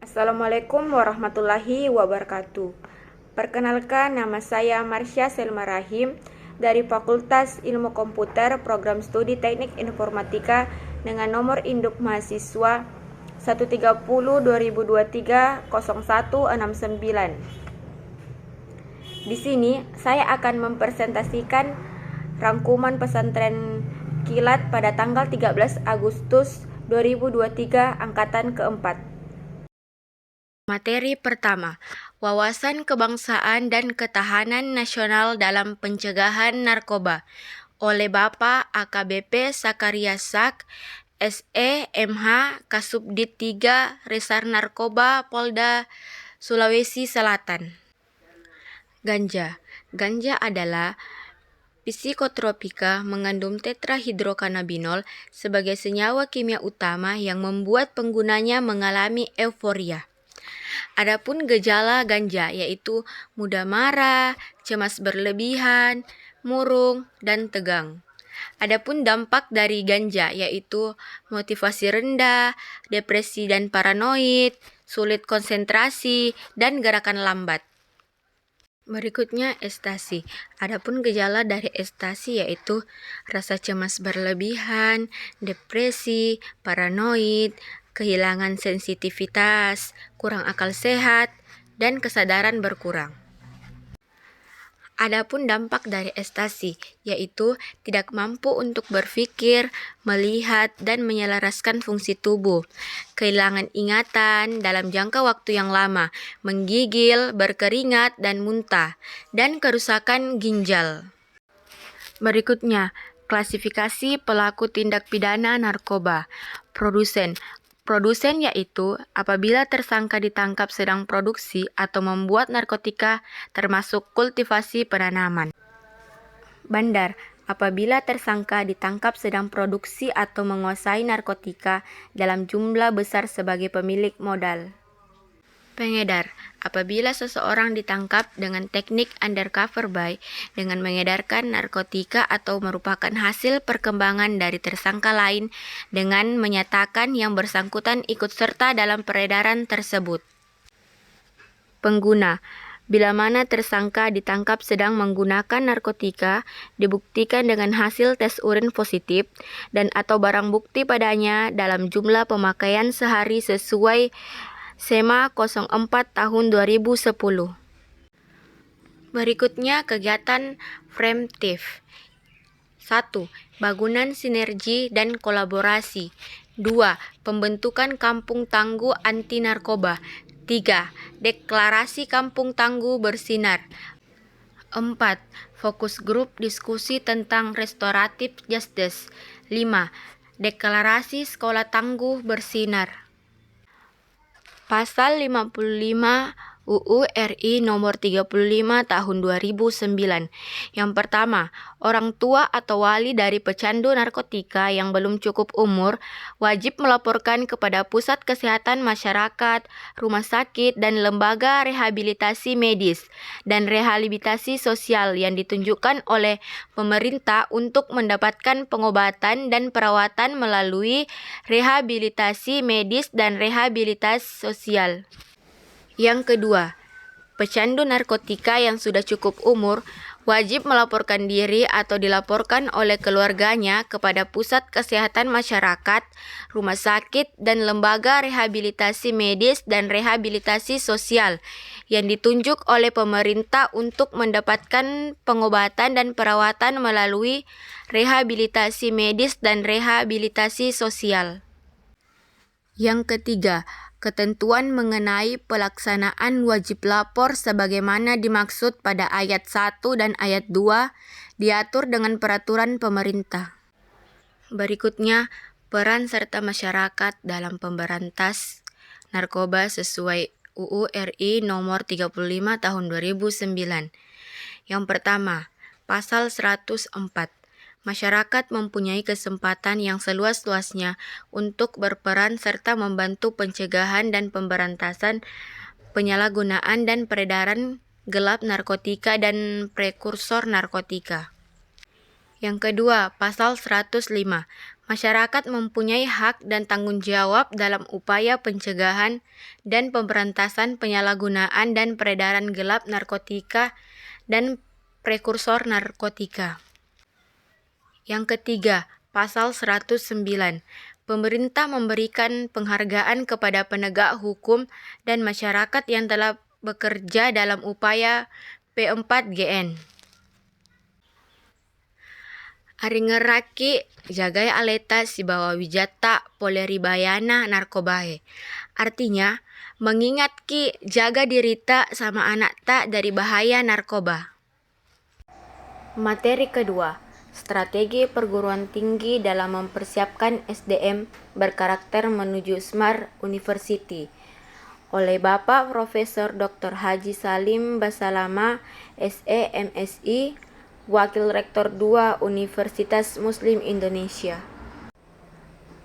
Assalamualaikum warahmatullahi wabarakatuh. Perkenalkan, nama saya Marsha Selma Rahim dari Fakultas Ilmu Komputer Program Studi Teknik Informatika dengan nomor induk mahasiswa 130-2023-0169. Di sini saya akan mempresentasikan rangkuman pesantren kilat pada tanggal 13 Agustus 2023 angkatan keempat. Materi pertama, wawasan kebangsaan dan ketahanan nasional dalam pencegahan narkoba oleh Bapak AKBP Sakaria Sak, SE MH Kasubdit 3 Resar Narkoba Polda Sulawesi Selatan. Ganja adalah psikotropika mengandung tetrahidrokannabinol sebagai senyawa kimia utama yang membuat penggunanya mengalami euforia. Adapun gejala ganja yaitu mudah marah, cemas berlebihan, murung, dan tegang. Adapun dampak dari ganja yaitu motivasi rendah, depresi dan paranoid, sulit konsentrasi, dan gerakan lambat. Berikutnya ekstasi. Adapun gejala dari ekstasi yaitu rasa cemas berlebihan, depresi, paranoid, kehilangan sensitivitas, kurang akal sehat, dan kesadaran berkurang. Adapun dampak dari ekstasi yaitu tidak mampu untuk berpikir, melihat, dan menyelaraskan fungsi tubuh, kehilangan ingatan dalam jangka waktu yang lama, menggigil, berkeringat, dan muntah, dan kerusakan ginjal. Berikutnya, klasifikasi pelaku tindak pidana narkoba. Produsen yaitu apabila tersangka ditangkap sedang produksi atau membuat narkotika termasuk kultivasi penanaman. Bandar apabila tersangka ditangkap sedang produksi atau menguasai narkotika dalam jumlah besar sebagai pemilik modal. Pengedar apabila seseorang ditangkap dengan teknik undercover buy dengan mengedarkan narkotika atau merupakan hasil perkembangan dari tersangka lain dengan menyatakan yang bersangkutan ikut serta dalam peredaran tersebut. Pengguna bila mana tersangka ditangkap sedang menggunakan narkotika dibuktikan dengan hasil tes urin positif dan atau barang bukti padanya dalam jumlah pemakaian sehari sesuai SEMA 04 tahun 2010. Berikutnya kegiatan preemptif. 1. Bangunan sinergi dan kolaborasi. 2. Pembentukan kampung tangguh anti narkoba. 3. Deklarasi kampung tangguh bersinar. 4. Fokus grup diskusi tentang restoratif justice. 5. Deklarasi sekolah tangguh bersinar. Pasal 55 UU RI nomor 35 tahun 2009. Yang pertama, orang tua atau wali dari pecandu narkotika yang belum cukup umur wajib melaporkan kepada pusat kesehatan masyarakat, rumah sakit, dan lembaga rehabilitasi medis dan rehabilitasi sosial yang ditunjukkan oleh pemerintah untuk mendapatkan pengobatan dan perawatan melalui rehabilitasi medis dan rehabilitasi sosial. Yang kedua, pecandu narkotika yang sudah cukup umur wajib melaporkan diri atau dilaporkan oleh keluarganya kepada pusat kesehatan masyarakat, rumah sakit, dan lembaga rehabilitasi medis dan rehabilitasi sosial yang ditunjuk oleh pemerintah untuk mendapatkan pengobatan dan perawatan melalui rehabilitasi medis dan rehabilitasi sosial. Yang ketiga, ketentuan mengenai pelaksanaan wajib lapor sebagaimana dimaksud pada ayat 1 dan ayat 2 diatur dengan peraturan pemerintah. Berikutnya, peran serta masyarakat dalam pemberantas narkoba sesuai UU RI nomor 35 tahun 2009. Yang pertama, pasal 104. Masyarakat mempunyai kesempatan yang seluas-luasnya untuk berperan serta membantu pencegahan dan pemberantasan penyalahgunaan dan peredaran gelap narkotika dan prekursor narkotika. Yang kedua, pasal 105. Masyarakat mempunyai hak dan tanggung jawab dalam upaya pencegahan dan pemberantasan penyalahgunaan dan peredaran gelap narkotika dan prekursor narkotika. Yang ketiga, Pasal 109. Pemerintah memberikan penghargaan kepada penegak hukum dan masyarakat yang telah bekerja dalam upaya P4GN. Aringeraki jagai aleta si bawa wijata poleribayana narkobae. Artinya, mengingat ki jaga dirita sama anak tak dari bahaya narkoba. Materi kedua, strategi perguruan tinggi dalam mempersiapkan SDM berkarakter menuju Smart University. Oleh Bapak Profesor Dr. Haji Salim Basalama, SE MSI, Wakil Rektor 2 Universitas Muslim Indonesia.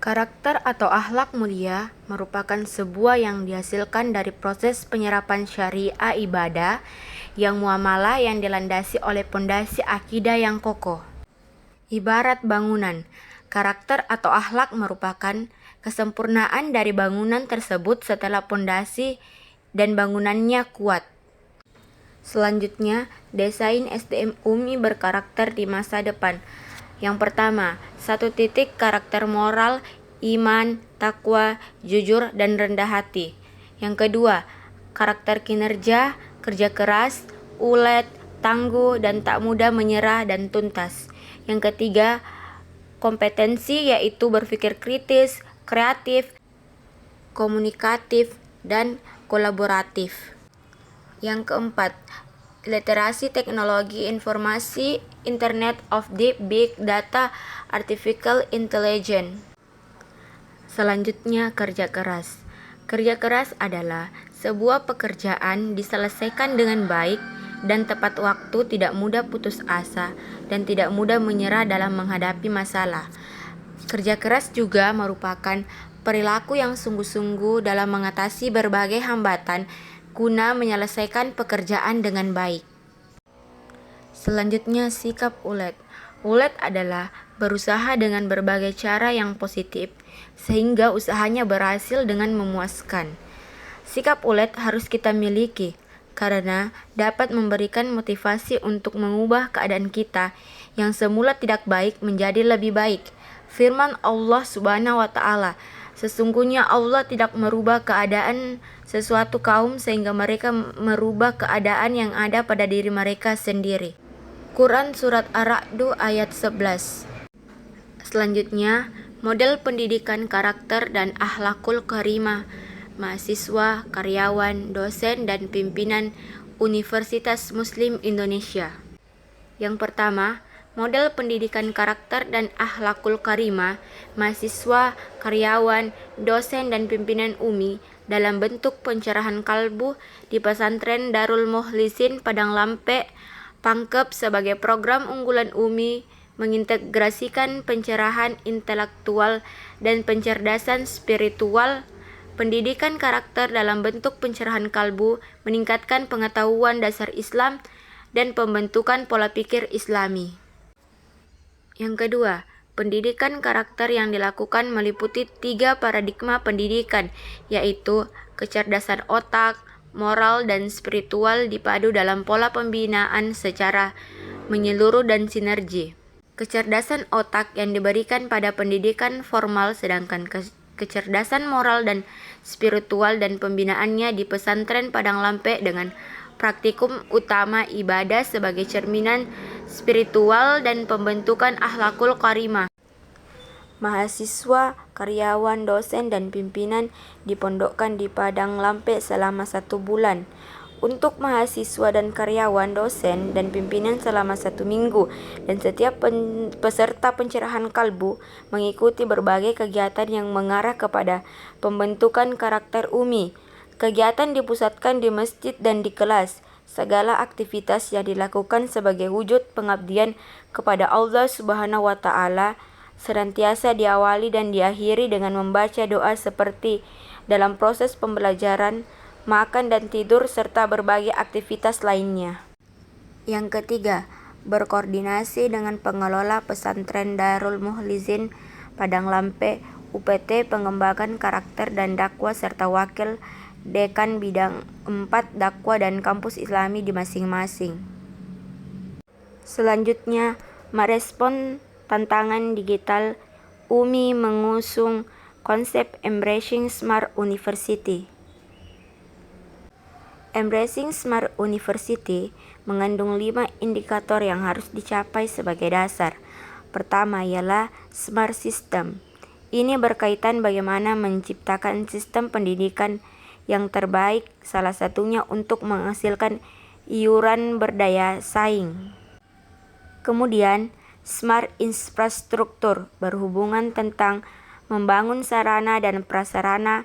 Karakter atau akhlak mulia merupakan sebuah yang dihasilkan dari proses penyerapan syariah ibadah yang muamalah yang dilandasi oleh pondasi akidah yang kokoh. Ibarat bangunan, karakter atau akhlak merupakan kesempurnaan dari bangunan tersebut setelah pondasi dan bangunannya kuat. Selanjutnya, desain SDM UMI berkarakter di masa depan. Yang pertama, 1 titik karakter moral, iman, takwa, jujur, dan rendah hati. Yang kedua, karakter kinerja, kerja keras, ulet, tangguh, dan tak mudah menyerah dan tuntas. Yang ketiga, kompetensi yaitu berpikir kritis, kreatif, komunikatif, dan kolaboratif. Yang keempat, literasi teknologi informasi, Internet of Deep, Big Data, Artificial Intelligence. Selanjutnya, kerja keras. Kerja keras adalah sebuah pekerjaan diselesaikan dengan baik dan tepat waktu, tidak mudah putus asa, dan tidak mudah menyerah dalam menghadapi masalah. Kerja keras juga merupakan perilaku yang sungguh-sungguh dalam mengatasi berbagai hambatan guna menyelesaikan pekerjaan dengan baik. Selanjutnya, sikap ulet. Ulet adalah berusaha dengan berbagai cara yang positif sehingga usahanya berhasil dengan memuaskan. Sikap ulet harus kita miliki karena dapat memberikan motivasi untuk mengubah keadaan kita yang semula tidak baik menjadi lebih baik. Firman Allah Subhanahu wa Ta'ala, sesungguhnya Allah tidak merubah keadaan sesuatu kaum sehingga mereka merubah keadaan yang ada pada diri mereka sendiri. Quran Surat Ar-Ra'd ayat 11. Selanjutnya, model pendidikan karakter dan akhlakul karimah mahasiswa, karyawan, dosen, dan pimpinan Universitas Muslim Indonesia. Yang pertama, model pendidikan karakter dan akhlakul karimah mahasiswa, karyawan, dosen, dan pimpinan UMI dalam bentuk pencerahan kalbu di pesantren Darul Mukhlisin Padang Lampe, Pangkep sebagai program unggulan UMI mengintegrasikan pencerahan intelektual dan pencerdasan spiritual. Pendidikan karakter dalam bentuk pencerahan kalbu meningkatkan pengetahuan dasar Islam dan pembentukan pola pikir Islami. Yang kedua, pendidikan karakter yang dilakukan meliputi 3 paradigma pendidikan, yaitu kecerdasan otak, moral, dan spiritual dipadu dalam pola pembinaan secara menyeluruh dan sinergi. Kecerdasan otak yang diberikan pada pendidikan formal, sedangkan kecerdasan moral dan spiritual dan pembinaannya di pesantren Padang Lampe dengan praktikum utama ibadah sebagai cerminan spiritual dan pembentukan akhlakul karimah. Mahasiswa, karyawan, dosen, dan pimpinan dipondokkan di Padang Lampe selama 1 bulan. Untuk mahasiswa dan karyawan, dosen, dan pimpinan selama 1 minggu. Dan setiap peserta pencerahan kalbu mengikuti berbagai kegiatan yang mengarah kepada pembentukan karakter UMI. Kegiatan dipusatkan di masjid dan di kelas. Segala aktivitas yang dilakukan sebagai wujud pengabdian kepada Allah Subhanahu wa Ta'ala senantiasa diawali dan diakhiri dengan membaca doa seperti dalam proses pembelajaran, makan dan tidur, serta berbagai aktivitas lainnya. Yang ketiga, berkoordinasi dengan pengelola pesantren Darul Mukhlisin Padang Lampe, UPT Pengembangan Karakter dan Dakwah serta Wakil Dekan Bidang 4 Dakwah dan Kampus Islami di masing-masing. Selanjutnya, merespon tantangan digital, UMI mengusung konsep Embracing Smart University. Embracing Smart University mengandung 5 indikator yang harus dicapai sebagai dasar. Pertama ialah Smart System. Ini berkaitan bagaimana menciptakan sistem pendidikan yang terbaik, salah satunya untuk menghasilkan iuran berdaya saing. Kemudian, Smart Infrastruktur berhubungan tentang membangun sarana dan prasarana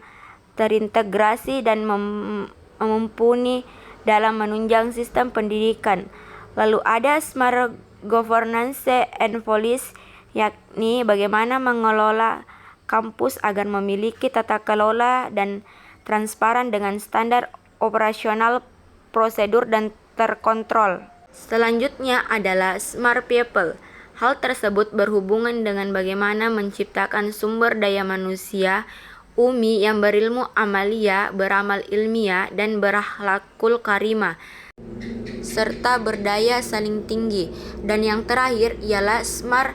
terintegrasi dan mumpuni dalam menunjang sistem pendidikan. Lalu ada Smart Governance and Policy, yakni bagaimana mengelola kampus agar memiliki tata kelola dan transparan dengan standar operasional, prosedur, dan terkontrol. Selanjutnya adalah Smart People. Hal tersebut berhubungan dengan bagaimana menciptakan sumber daya manusia UMI yang berilmu amalia, beramal ilmiah, dan berakhlakul karimah, serta berdaya saling tinggi. Dan yang terakhir ialah Smart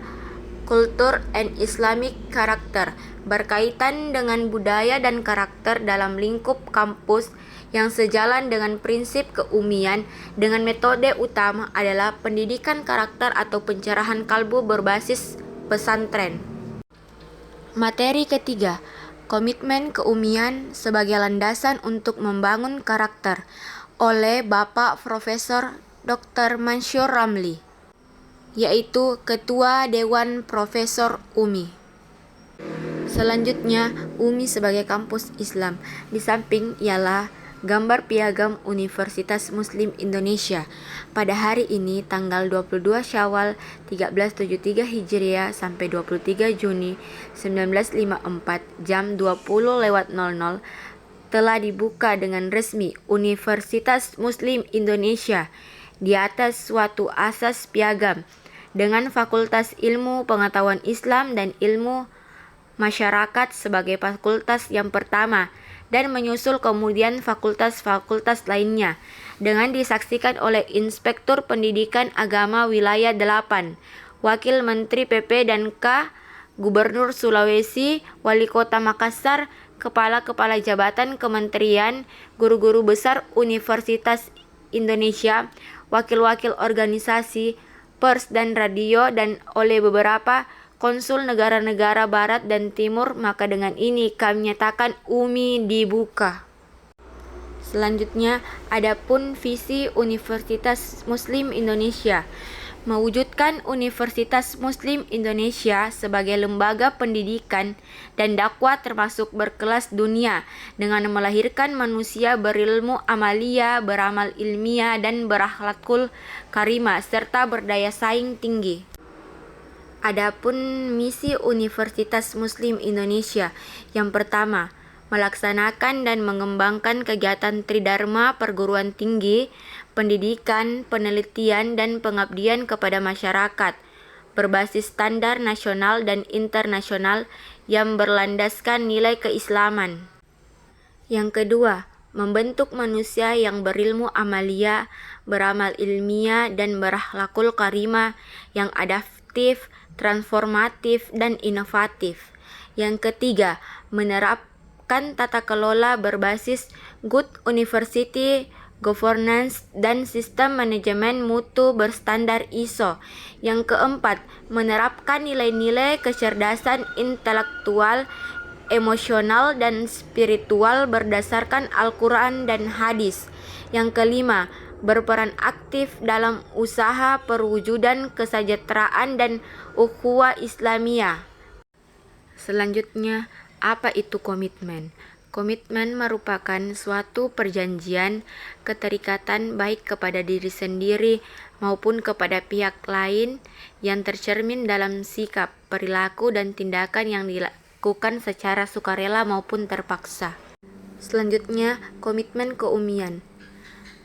Culture and Islamic Character, berkaitan dengan budaya dan karakter dalam lingkup kampus yang sejalan dengan prinsip keumian, dengan metode utama adalah pendidikan karakter atau pencerahan kalbu berbasis pesantren. Materi ketiga, komitmen keumian sebagai landasan untuk membangun karakter, oleh Bapak Profesor Dr. Mansyur Ramli, yaitu Ketua Dewan Profesor UMI. Selanjutnya, UMI sebagai kampus Islam. Di samping ialah gambar piagam Universitas Muslim Indonesia pada hari ini tanggal 22 Syawal 1373 Hijriah sampai 23 Juni 1954 jam 20.00 telah dibuka dengan resmi Universitas Muslim Indonesia di atas suatu asas piagam dengan Fakultas Ilmu Pengetahuan Islam dan Ilmu Masyarakat sebagai fakultas yang pertama, dan menyusul kemudian fakultas-fakultas lainnya, dengan disaksikan oleh Inspektur Pendidikan Agama Wilayah 8, Wakil Menteri PP dan K, Gubernur Sulawesi, Wali Kota Makassar, Kepala-Kepala Jabatan Kementerian, Guru-Guru Besar Universitas Indonesia, Wakil-Wakil Organisasi, Pers dan Radio, dan oleh beberapa konsul negara-negara Barat dan Timur. Maka dengan ini kami nyatakan UMI dibuka. Selanjutnya, adapun visi Universitas Muslim Indonesia, mewujudkan Universitas Muslim Indonesia sebagai lembaga pendidikan dan dakwah termasuk berkelas dunia, dengan melahirkan manusia berilmu amalia, beramal ilmiah, dan berakhlakul karimah, serta berdaya saing tinggi. Adapun misi Universitas Muslim Indonesia, yang pertama, melaksanakan dan mengembangkan kegiatan Tridharma perguruan tinggi, pendidikan, penelitian, dan pengabdian kepada masyarakat, berbasis standar nasional dan internasional yang berlandaskan nilai keislaman. Yang kedua, membentuk manusia yang berilmu amalia, beramal ilmiah, dan berakhlakul karimah, yang adaptif, transformatif, dan inovatif. Yang ketiga, menerapkan tata kelola berbasis good university governance dan sistem manajemen mutu berstandar ISO. Yang keempat, menerapkan nilai-nilai kecerdasan intelektual, emosional, dan spiritual berdasarkan Al-Quran dan hadis. Yang kelima, berperan aktif dalam usaha perwujudan kesejahteraan dan ukhuwah Islamiyah. Selanjutnya, apa itu komitmen? Komitmen merupakan suatu perjanjian, keterikatan baik kepada diri sendiri maupun kepada pihak lain yang tercermin dalam sikap, perilaku, dan tindakan yang dilakukan secara sukarela maupun terpaksa. Selanjutnya, komitmen keumian.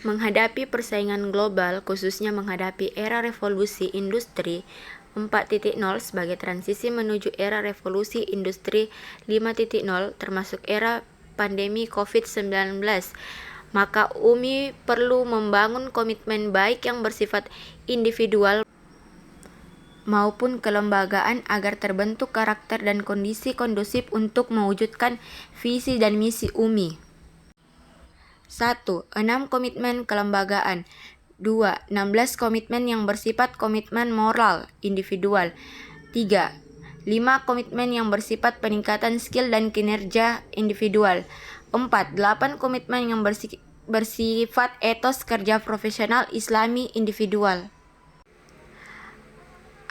Menghadapi persaingan global, khususnya menghadapi era revolusi industri 4.0 sebagai transisi menuju era revolusi industri 5.0 termasuk era pandemi COVID-19. Maka UMI perlu membangun komitmen baik yang bersifat individual maupun kelembagaan agar terbentuk karakter dan kondisi kondusif untuk mewujudkan visi dan misi UMI. 1. 6 komitmen kelembagaan. 2. 16 komitmen yang bersifat komitmen moral individual. 3. 5 komitmen yang bersifat peningkatan skill dan kinerja individual. 4. 8 komitmen yang bersifat etos kerja profesional Islami individual.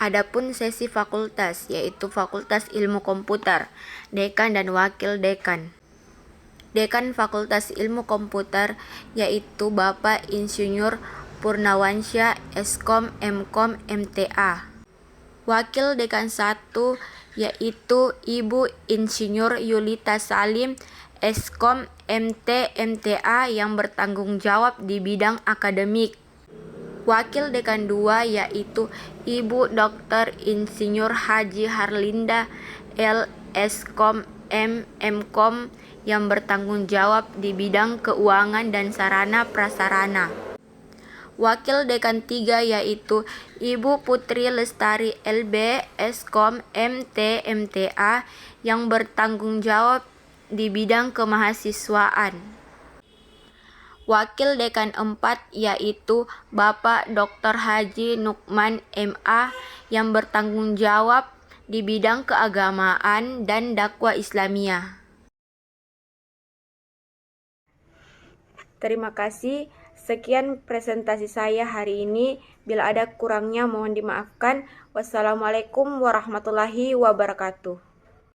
Adapun sesi fakultas, yaitu Fakultas Ilmu Komputer, Dekan dan Wakil Dekan. Dekan Fakultas Ilmu Komputer yaitu Bapak Insinyur Purnawansyah, Eskom, Mkom, MTA. Wakil Dekan 1 yaitu Ibu Insinyur Yulita Salim, Eskom, MT, MTA yang bertanggung jawab di bidang akademik. Wakil Dekan 2 yaitu Ibu Dr. Insinyur Haji Harlinda L. Eskom, Mkom yang bertanggung jawab di bidang keuangan dan sarana prasarana. Wakil Dekan 3 yaitu Ibu Putri Lestari LB, Eskom, MT, MTA yang bertanggung jawab di bidang kemahasiswaan. Wakil Dekan 4 yaitu Bapak Dr. Haji Nukman MA yang bertanggung jawab di bidang keagamaan dan dakwah Islamiyah. Terima kasih. Sekian presentasi saya hari ini. Bila ada kurangnya mohon dimaafkan. Wassalamualaikum warahmatullahi wabarakatuh.